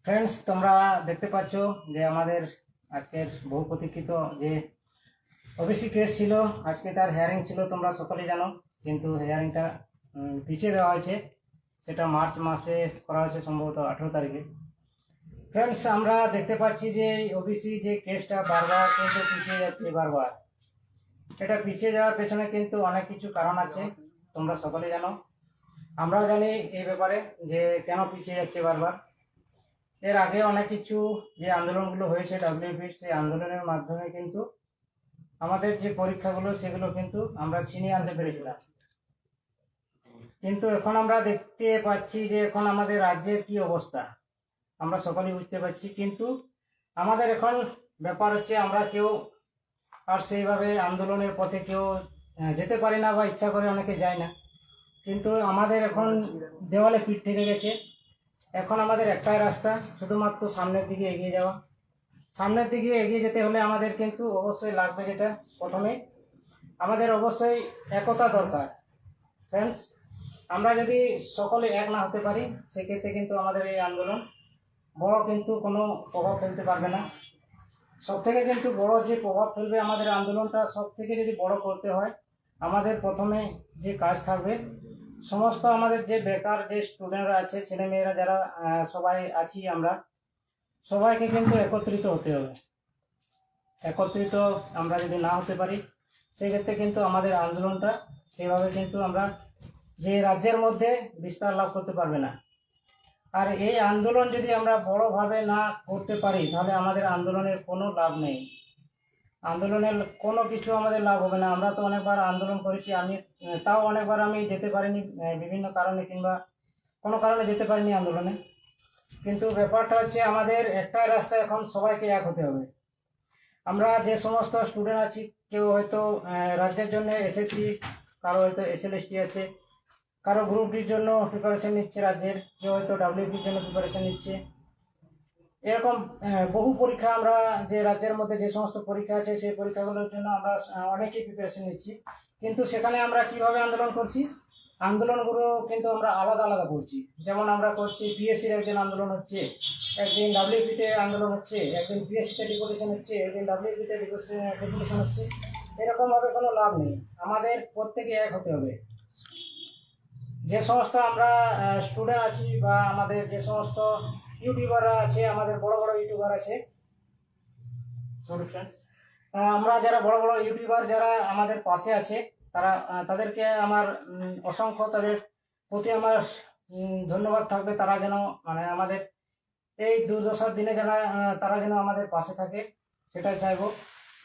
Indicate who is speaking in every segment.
Speaker 1: Friends, তোমরা দেখতে পাচ্ছ যে আমাদের আজকের বহু প্রতীক্ষিত যে ওবিসি কেস ছিল, আজকে তার হিয়ারিং ছিল, তোমরা সকলেই জানো। কিন্তু হিয়ারিংটা পিছিয়ে দেওয়া হয়েছে, সেটা মার্চ মাসে করা হয়েছে, সম্ভবত 18 তারিখে। ফ্রেন্ডস, আমরা দেখতে পাচ্ছি যে ওবিসি যে কেসটা বারবার কিন্তু পিছিয়ে যাচ্ছে। বারবার এটা পিছিয়ে যাওয়ার পেছনে কিন্তু অনেক কিছু কারণ আছে, তোমরা সকলে জানো, আমরাও জানি এই ব্যাপারে যে কেন পিছিয়ে যাচ্ছে বারবার। এর আগে অনেক কিছু যে আন্দোলনগুলো হয়েছে ডাব্লিউপি, সেই আন্দোলনের মাধ্যমে কিন্তু আমাদের যে পরীক্ষাগুলো সেগুলো কিন্তু আমরা ছিনিয়ে আনতে পেরেছিলাম। কিন্তু এখন আমরা দেখতে পাচ্ছি যে এখন আমাদের রাজ্যের কি অবস্থা আমরা সকলেই বুঝতে পারছি। কিন্তু আমাদের এখন ব্যাপার হচ্ছে আমরা কেউ আর সেইভাবে আন্দোলনের পথে কেউ যেতে পারি না, বা ইচ্ছা করে অনেকে যায় না। কিন্তু আমাদের এখন দেওয়ালে পিঠ থেকে গেছে। এখন আমাদের একটাই রাস্তা, শুধুমাত্র সামনের দিকে এগিয়ে যাওয়া। সামনের দিকে এগিয়ে যেতে হলে আমাদের কিন্তু অবশ্যই লাগবে, যেটা প্রথমে আমাদের অবশ্যই একতা দরকার। ফ্রেন্ডস, আমরা যদি সকলে এক না হতে পারি, সেক্ষেত্রে কিন্তু আমাদের এই আন্দোলন বড় কিন্তু কোনো প্রভাব ফেলতে পারবে না। সব থেকে কিন্তু বড় যে প্রভাব ফেলবে আমাদের আন্দোলনটা, সব থেকে যদি বড় করতে হয়, আমাদের প্রথমে যে কাজ থাকবে, সমস্ত আমাদের যে বেকার যে স্টুডেন্টরা আছে, ছেলেমেয়েরা যারা সবাই আছি, আমরা সবাইকে কিন্তু একত্রিত হতে হবে। একত্রিত আমরা যদি না হতে পারি, সেক্ষেত্রে কিন্তু আমাদের আন্দোলনটা সেভাবে কিন্তু আমরা যে রাজ্যের মধ্যে বিস্তার লাভ করতে পারবে না। আর এই আন্দোলন যদি আমরা বড়ভাবে না করতে পারি, তাহলে আমাদের আন্দোলনের কোনো লাভ নেই। আন্দোলনের কোনো কিছু আমাদের লাভ হবে না। আমরা তো অনেকবার আন্দোলন করেছি, আমি তাও অনেকবার আমি যেতে পারিনি বিভিন্ন কারণে, কিংবা কোনো কারণে যেতে পারিনি আন্দোলনে। কিন্তু ব্যাপারটা হচ্ছে আমাদের একটাই রাস্তা, এখন সবাইকে এক হতে হবে। আমরা যে সমস্ত স্টুডেন্ট আছি, কেউ হয়তো রাজ্যের জন্য এসএসসি, কারো হয়তো এসএলএসটি আছে, কারো গ্রুপ ডির জন্য প্রিপারেশন নিচ্ছে রাজ্যের, কেউ হয়তো ডাব্লিউপির জন্য প্রিপারেশন নিচ্ছে। এরকম বহু পরীক্ষা আমরা যে রাজ্যের মধ্যে যে সমস্ত পরীক্ষা আছে, সেই পরীক্ষাগুলোর জন্য আমরা অনেকেই প্রিপারেশন নিচ্ছি। কিন্তু সেখানে আমরা কিভাবে আন্দোলন করছি, আন্দোলনগুলো কিন্তু আমরা আলাদা আলাদা করছি। যেমন আমরা করছি পিএসসির একদিন আন্দোলন হচ্ছে, একদিন ডাব্লিউপিতে আন্দোলন হচ্ছে, একদিন পিএসসিতে ডেপুটেশন হচ্ছে, একদিন ডাব্লিউপিতে ডেপুটেশন হচ্ছে। এরকমভাবে কোনো লাভ নেই, আমাদের প্রত্যেকে এক হতে হবে। যে সমস্ত আমরা স্টুডেন্ট আছি, বা আমাদের যে সমস্ত ইউটিউবাররা আছে, আমাদের বড় বড় ইউটিউবার আছে, আমরা যারা বড় বড় ইউটিউবার যারা আমাদের পাশে আছে, তারা তাদেরকে আমার অসংখ্য, তাদের প্রতি আমার ধন্যবাদ থাকবে। তারা যেন মানে আমাদের এই দুর্দশার দিনে যারা তারা যেন আমাদের পাশে থাকে, সেটাই চাইবো।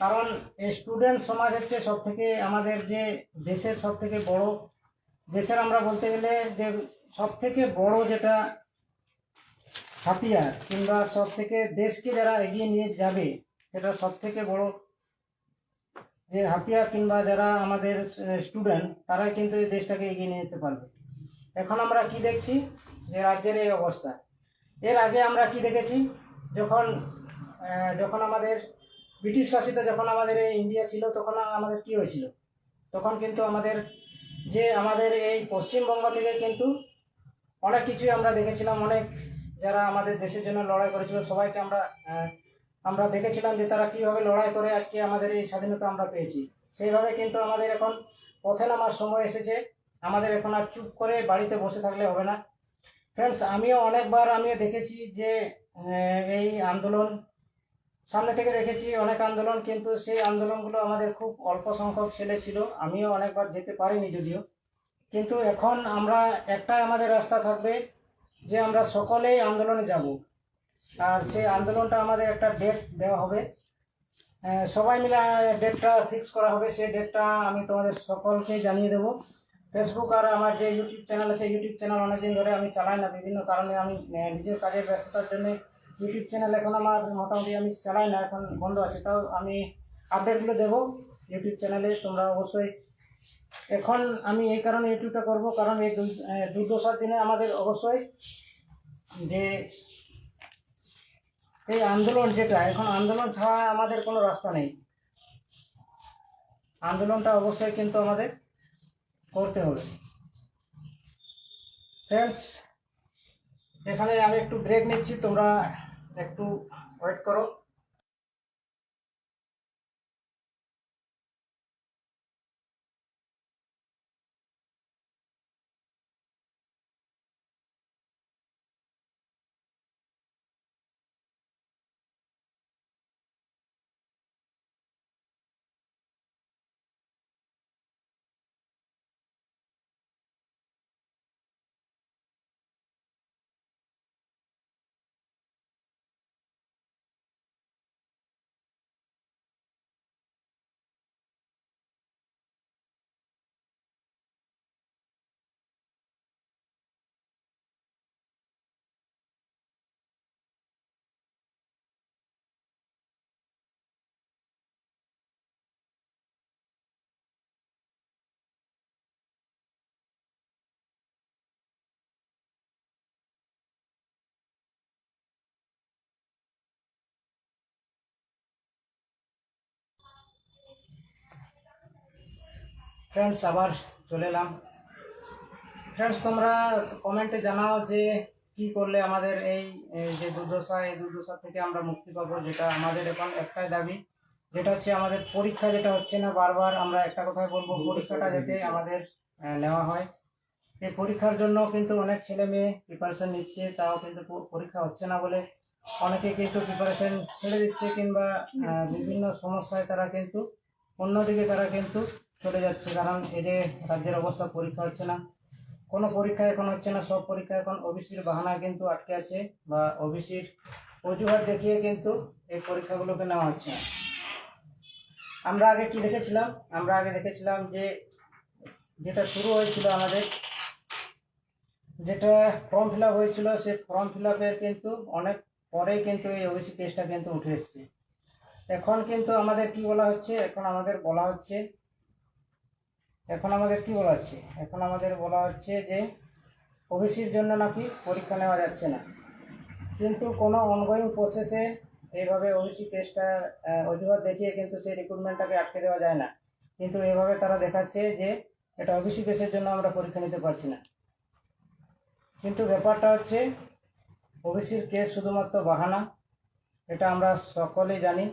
Speaker 1: কারণ এই স্টুডেন্ট সমাজ হচ্ছে সব থেকে আমাদের যে দেশের সব থেকে বড়, দেশের আমরা বলতে গেলে যে সব থেকে বড় যেটা হাতিয়ার, কিংবা সব থেকে দেশকে যারা এগিয়ে নিয়ে যাবে, সেটা সব থেকে বড় যে হাতিয়ার, কিংবা যারা আমাদের স্টুডেন্ট, তারাই কিন্তু এই দেশটাকে এগিয়ে নিয়ে যেতে পারবে। এখন আমরা কি দেখছি যে রাজ্যের এই অবস্থা। এর আগে আমরা কি দেখেছি, যখন যখন আমাদের ব্রিটিশ শাসিত যখন আমাদের এই ইন্ডিয়া ছিল, তখন আমাদের কি হয়েছিল, তখন কিন্তু আমাদের যে আমাদের এই পশ্চিমবঙ্গ থেকে কিন্তু অনেক কিছুই আমরা দেখেছিলাম। অনেক যারা আমাদের দেশের জন্য লড়াই করেছিল, সবাইকে আমরা দেখেছিলাম যে তারা কিভাবে লড়াই করে আজকে আমাদের এই স্বাধীনতা আমরা পেয়েছি। সেইভাবে কিন্তু আমাদের এখন পথে নামার সময় এসেছে। আমাদের এখন আর চুপ করে বাড়িতে বসে থাকলে হবে না। ফ্রেন্ডস, আমিও অনেকবার দেখেছি যে এই আন্দোলন সামনে থেকে দেখেছি অনেক আন্দোলন, কিন্তু সেই আন্দোলনগুলো আমাদের খুব অল্প সংখ্যক ছেলে ছিল, আমিও অনেকবার যেতে পারিনি যদিও। কিন্তু এখন আমরা একটাই আমাদের রাস্তা থাকবে, যে আমরা সকলেই আন্দোলনে যাব। আর সেই আন্দোলনটা আমাদের একটা ডেট দেওয়া হবে, সবাই মিলে ডেটটা ফিক্স করা হবে। সেই ডেটটা আমি তোমাদের সকলকে জানিয়ে দেবো। ফেসবুক আর আমার যে ইউটিউব চ্যানেল আছে, ইউটিউব চ্যানেল অনেকদিন ধরে আমি চালাই না, বিভিন্ন কারণে আমি নিজের কাজের ব্যস্ততার জন্য ইউটিউব চ্যানেল এখন আমার মোটামুটি আমি চালাই না, এখন বন্ধ আছে। তাও আমি আপডেটগুলো দেবো ইউটিউব চ্যানেলে, তোমরা অবশ্যই। এখন আমি এই কারণে ইউটিউবটা করব, কারণ এই দুর্দশার দিনে আমাদের অবশ্যই যে এই আন্দোলন, যেটা এখন আন্দোলন ছাড়া আমাদের কোনো রাস্তা নেই, আন্দোলনটা অবশ্যই কিন্তু আমাদের করতে হবে। ফ্রেন্ডস, এখানে আমি একটু ব্রেক নিচ্ছি, তোমরা একটু ওয়েট করো। ফ্রেন্ডস, আবার চলে এলাম। ফ্রেন্ডস, তোমরা কমেন্টে জানাও যে কি করলে আমাদের এই যে দুর্দশা, এই দুর্দশা থেকে আমরা মুক্তি পাবো। যেটা আমাদের এখন একটাই দাবি, যেটা হচ্ছে আমাদের পরীক্ষা যেটা হচ্ছে না, বারবার আমরা একটা কথাই বলবো, পরীক্ষাটা যাতে আমাদের নেওয়া হয়। এই পরীক্ষার জন্য কিন্তু অনেক ছেলে মেয়ে প্রিপারেশন নিচ্ছে, তাও কিন্তু পরীক্ষা হচ্ছে না বলে অনেকে কিন্তু প্রিপারেশন ছেড়ে দিচ্ছে, কিংবা বিভিন্ন সমস্যায় তারা কিন্তু অন্যদিকে তারা কিন্তু চলে যাচ্ছে। কারণ এই যে রাজ্যের অবস্থা, পরীক্ষা হচ্ছে না, কোনো পরীক্ষা এখন হচ্ছে না, সব পরীক্ষা এখন ওবিসির বাহানায় কিন্তু আটকে আছে, বা ওবিসির অজুহাত দেখিয়ে কিন্তু এই পরীক্ষাগুলোকে নেওয়া হচ্ছে না। আমরা আগে কি দেখেছিলাম? আমরা আগে দেখেছিলাম যে যেটা শুরু হয়েছিল আমাদের, যেটা ফর্ম ফিল আপ হয়েছিল, সে ফর্ম ফিল আপের কিন্তু অনেক পরেই কিন্তু এই ওবিসি কেসটা কিন্তু উঠে এসছে। এখন কিন্তু আমাদের কি বলা হচ্ছে? এখন আমাদের বলা হচ্ছে যে ওবিসির জন্য নাকি পরীক্ষা নেওয়া যাচ্ছে না, কিন্তু কোনো অনগোয়িং প্রসেসে এইভাবে ওবিসি কেসটার অজুহাত দেখিয়ে কিন্তু সেই রিক্রুটমেন্টটাকে আটকে দেওয়া যায় না। কিন্তু এইভাবে তারা দেখাচ্ছে যে এটা ওবিসি কেসের জন্য আমরা পরীক্ষা নিতে পারছি না। কিন্তু ব্যাপারটা হচ্ছে, ওবিসির কেস শুধুমাত্র বাহানা, এটা আমরা সকলেই জানি।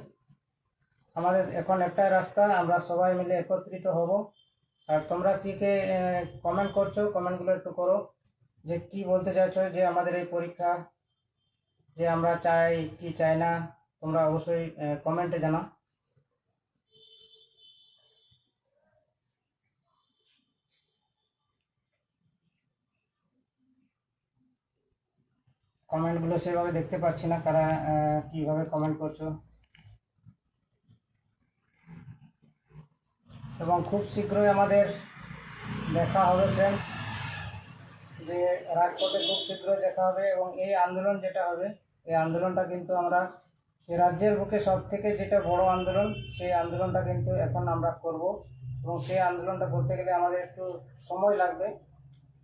Speaker 1: আমাদের এখন একটাই রাস্তা, আমরা সবাই মিলে একত্রিত হব। আর তোমরা কি কে কমেন্ট করছো, কমেন্টগুলো একটু করো, যে কি বলতে চাইছো, যে আমাদের এই পরীক্ষা যে আমরা চাই কি চাই না, তোমরা অবশ্যই কমেন্টে জানাও। কমেন্টগুলো সেভাবে দেখতে পাচ্ছি না, কারা কিভাবে কমেন্ট করছো। এবং খুব শীঘ্রই আমাদের দেখা হবে ফ্রেন্ডস, যে রাজকোটে খুব শীঘ্রই দেখা হবে। এবং এই আন্দোলন যেটা হবে, এই আন্দোলনটা কিন্তু আমরা এই রাজ্যের বুকে সব থেকে যেটা বড় আন্দোলন, সেই আন্দোলনটা কিন্তু এখন আমরা করব। এবং সেই আন্দোলনটা করতে গেলে আমাদের একটু সময় লাগবে,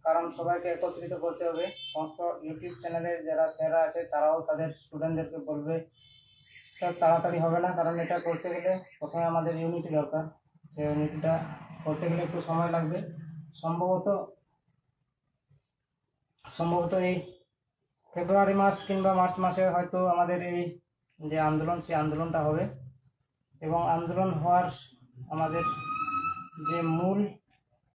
Speaker 1: কারণ সবাইকে একত্রিত করতে হবে। সমস্ত ইউটিউব চ্যানেলের যারা স্যাররা আছে তারাও তাদের স্টুডেন্টদেরকে বলবে, তাড়াতাড়ি হবে না, কারণ এটা করতে গেলে প্রথমে আমাদের ইউনিটি দরকার। সেই ইউনিটিটা করতে গেলে একটু সময় লাগবে। সম্ভবত এই ফেব্রুয়ারি মাস কিংবা মার্চ মাসে হয়তো আমাদের এই যে আন্দোলন, সেই আন্দোলনটা হবে। এবং আন্দোলন হওয়ার আমাদের যে মূল